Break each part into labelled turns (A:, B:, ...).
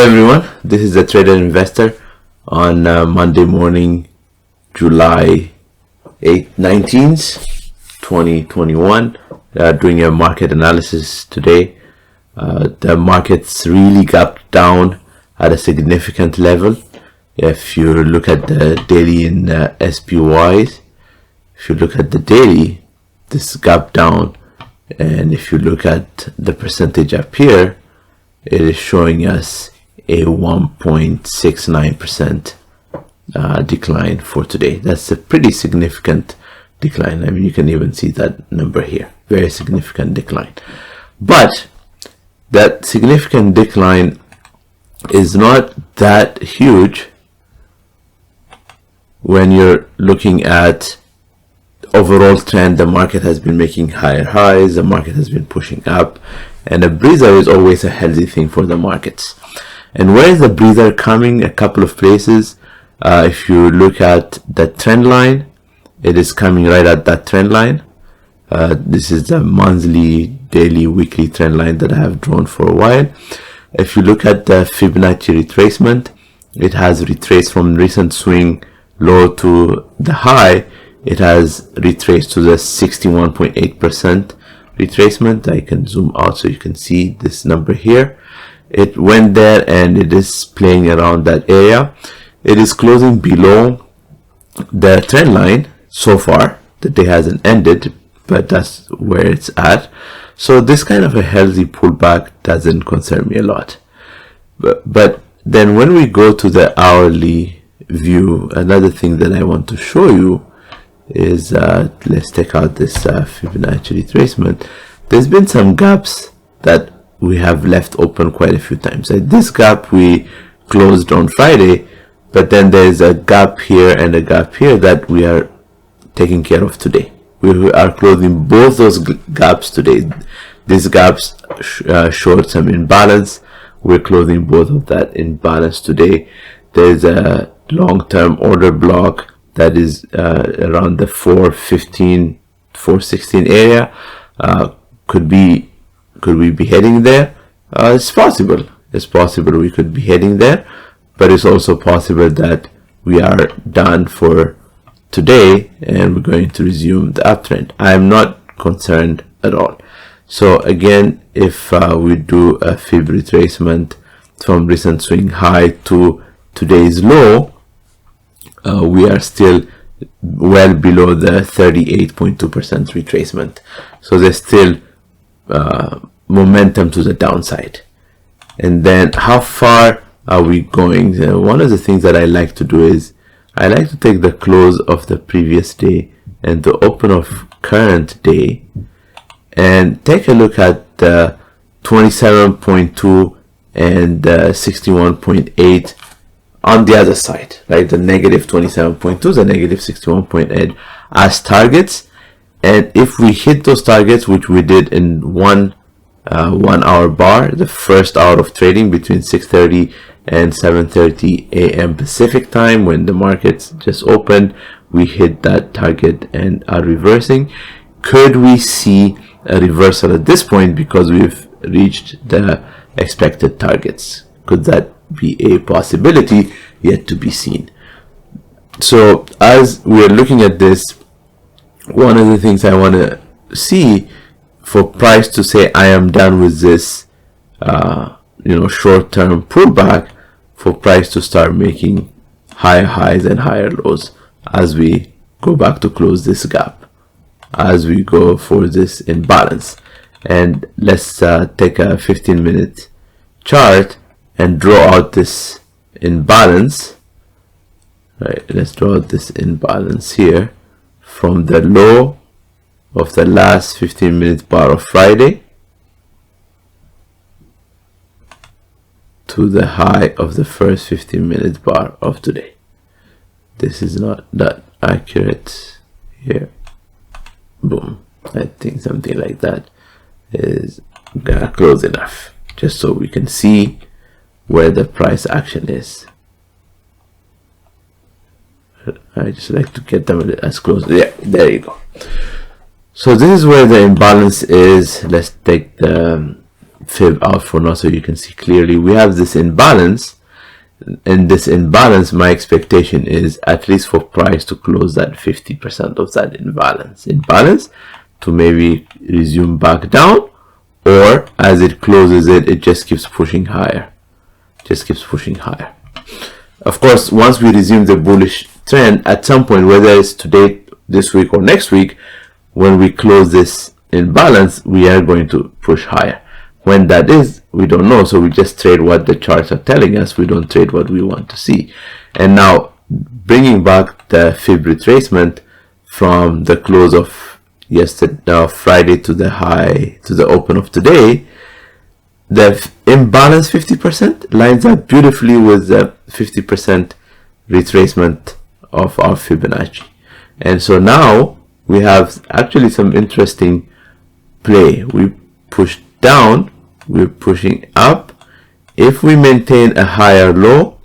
A: everyone, this is the Trader Investor on Monday morning, July 19th, 2021. Doing a market analysis today. The market's really gapped down at a significant level. If you look at the daily in SPYs, if you look at the daily, this gap down, and if you look at the percentage up here, it is showing us a 1.69% decline for today. That's a pretty significant decline. I mean, you can even see that number here. Very significant decline. But that significant decline is not that huge when you're looking at overall trend. The market has been making higher highs, the market has been pushing up, and a breather is always a healthy thing for the markets. And where is the breather coming? A couple of places. If you look at the trend line, it is coming right at that trend line. This is the monthly, daily, weekly trend line that I have drawn for a while. If you look at the Fibonacci retracement, it has retraced from recent swing low to the high. It has retraced to the 61.8% retracement. I can zoom out so you can see this number here. It went there and it is playing around that area. It is closing below the trend line so far. The day hasn't ended, but that's where it's at. So this kind of a healthy pullback doesn't concern me a lot. But then when we go to the hourly view, another thing that I want to show you is, let's take out this Fibonacci retracement. There's been some gaps that we have left open quite a few times. This gap we closed on Friday, but then there's a gap here and a gap here that we are taking care of today. We are closing both those gaps today. These gaps showed some imbalance. We're closing both of that imbalance today. There's a long-term order block that is around the 415, 416 area. Could we be heading there? It's possible. It's possible we could be heading there, but it's also possible that we are done for today and we're going to resume the uptrend. I'm not concerned at all. So again, if we do a fib retracement from recent swing high to today's low, we are still well below the 38.2% retracement. So there's still momentum to the downside. And then how far are we going? One of the things that I like to do is I like to take the close of the previous day and the open of current day and take a look at the 27.2 and 61.8 on the other side, right? The negative 27.2, the negative 61.8 as targets. And if we hit those targets, which we did in one hour bar, the first hour of trading between 6:30 and 7:30 a.m. Pacific time, when the markets just opened, we hit that target and are reversing. Could we see a reversal at this point because we've reached the expected targets? Could that be a possibility? Yet to be seen. So as we're looking at this, one of the things I want to see for price to say I am done with this short-term pullback, for price to start making higher highs and higher lows as we go back to close this gap, as we go for this imbalance. And let's take a 15-minute chart and draw out this imbalance. Right, let's draw out this imbalance here from the low of the last 15-minute bar of Friday to the high of the first 15-minute bar of today. This is not that accurate here. Boom. I think something like that is close enough, just so we can see where the price action is. I just like to get them as close. Yeah, there you go. So this is where the imbalance is. Let's take the fib out for now so you can see clearly. We have this imbalance. In this imbalance, my expectation is at least for price to close that 50% of that imbalance to maybe resume back down, or as it closes it just keeps pushing higher. Of course, once we resume the bullish trend at some point, whether it's today, this week, or next week, when we close this imbalance, we are going to push higher. When that is, we don't know, so we just trade what the charts are telling us. We don't trade what we want to see. And now, bringing back the fib retracement from the close of yesterday, Friday, to the high, to the open of today, the imbalance 50% lines up beautifully with the 50% retracement of our Fibonacci. And so now we have actually some interesting play. We push down, we're pushing up. If we maintain a higher low,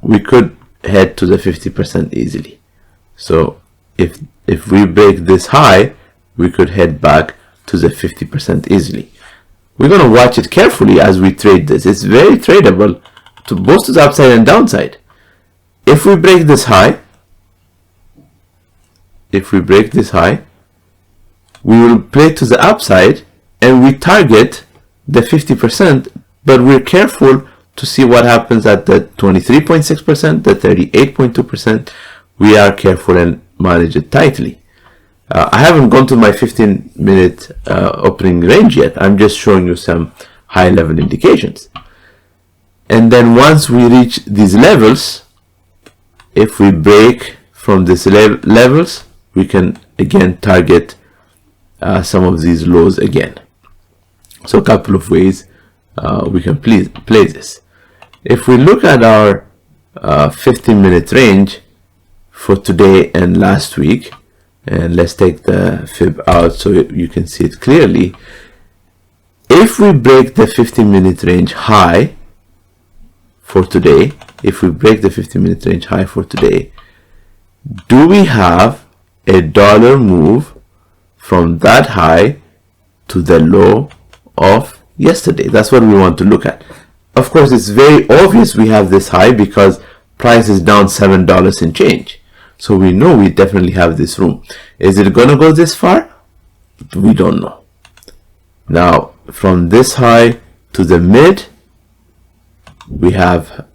A: we could head to the 50% easily. So if we break this high, we could head back to the 50% easily. We're going to watch it carefully as we trade this. It's very tradable to both to the upside and downside. If we break this high, we will play to the upside and we target the 50%, but we're careful to see what happens at the 23.6%, the 38.2%. We are careful and manage it tightly. I haven't gone to my 15-minute opening range yet. I'm just showing you some high-level indications. And then once we reach these levels, if we break from these levels, we can again target some of these lows again. So a couple of ways we can play this. If we look at our 15-minute range for today and last week, and let's take the fib out so you can see it clearly. If we break the 15-minute range high for today, do we have a dollar move from that high to the low of yesterday? That's what we want to look at. Of course, it's very obvious we have this high because price is down $7 and change. So we know we definitely have this room. Is it going to go this far? We don't know. Now, from this high to the mid, we have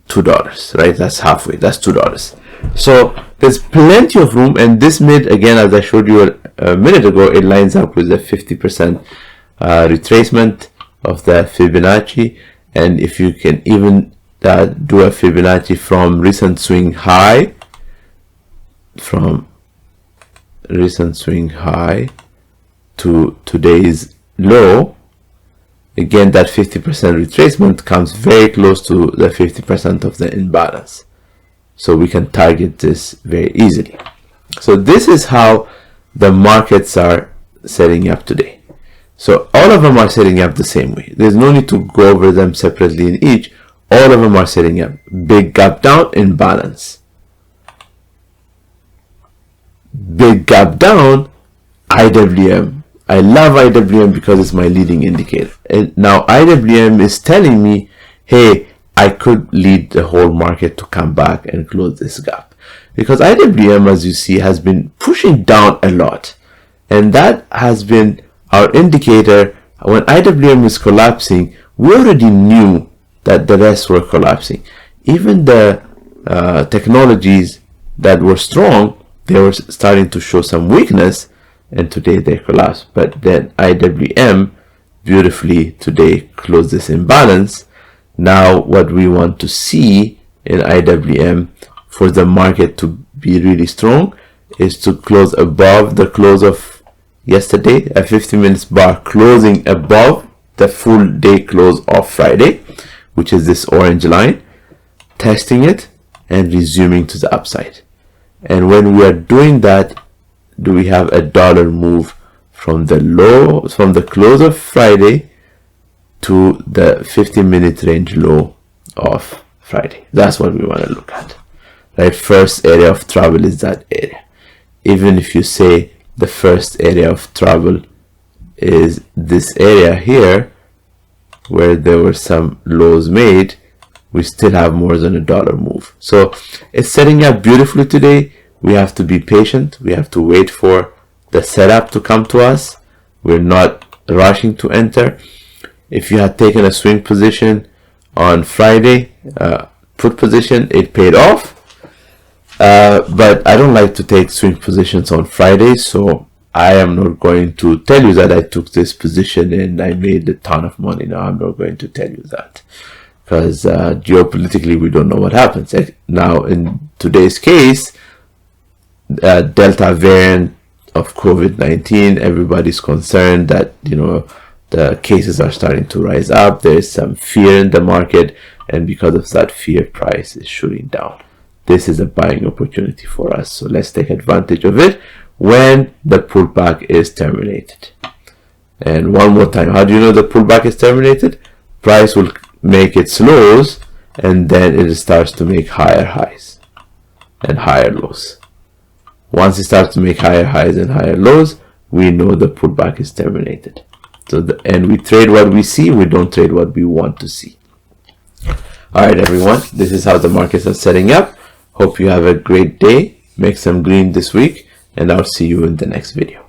A: $2, right? That's halfway. That's $2. So there's plenty of room. And this mid, again, as I showed you a minute ago, it lines up with the 50% retracement of the Fibonacci. And if you can even do a Fibonacci from recent swing high, to today's low, again that 50% retracement comes very close to the 50% of the imbalance. So we can target this very easily. So this is how the markets are setting up today. So all of them are setting up the same way. There's no need to go over them separately in each. All of them are setting up big gap down, imbalance. Big gap down, IWM. I love IWM because it's my leading indicator. And now IWM is telling me, hey, I could lead the whole market to come back and close this gap. Because IWM, as you see, has been pushing down a lot. And that has been our indicator. When IWM is collapsing, we already knew that the rest were collapsing. Even the technologies that were strong, they were starting to show some weakness, and today they collapsed. But then IWM beautifully today closed this imbalance. Now what we want to see in IWM for the market to be really strong is to close above the close of yesterday, a 50 minutes bar closing above the full day close of Friday, which is this orange line, testing it and resuming to the upside. And when we are doing that, do we have a dollar move from the low, from the close of Friday to the 15-minute range low of Friday? That's what we want to look at. Right? First area of trouble is that area. Even if you say the first area of trouble is this area here, where there were some lows made, we still have more than $1 move. So it's setting up beautifully today. We have to be patient. We have to wait for the setup to come to us. We're not rushing to enter. If you had taken a swing position on Friday, put position, it paid off. But I don't like to take swing positions on Friday, so I am not going to tell you that I took this position and I made a ton of money. No, I'm not going to tell you that, because geopolitically we don't know what happens. Now in today's case, Delta variant of COVID-19, everybody's concerned that, you know, the cases are starting to rise up. There is some fear in the market, and because of that fear, price is shooting down. This is a buying opportunity for us, so let's take advantage of it when the pullback is terminated. And one more time, how do you know the pullback is terminated? Price will make its lows, and then it starts to make higher highs and higher lows. Once it starts to make higher highs and higher lows, we know the pullback is terminated. So and we trade what we see, we don't trade what we want to see. Alright everyone, this is how the markets are setting up. Hope you have a great day. Make some green this week, and I'll see you in the next video.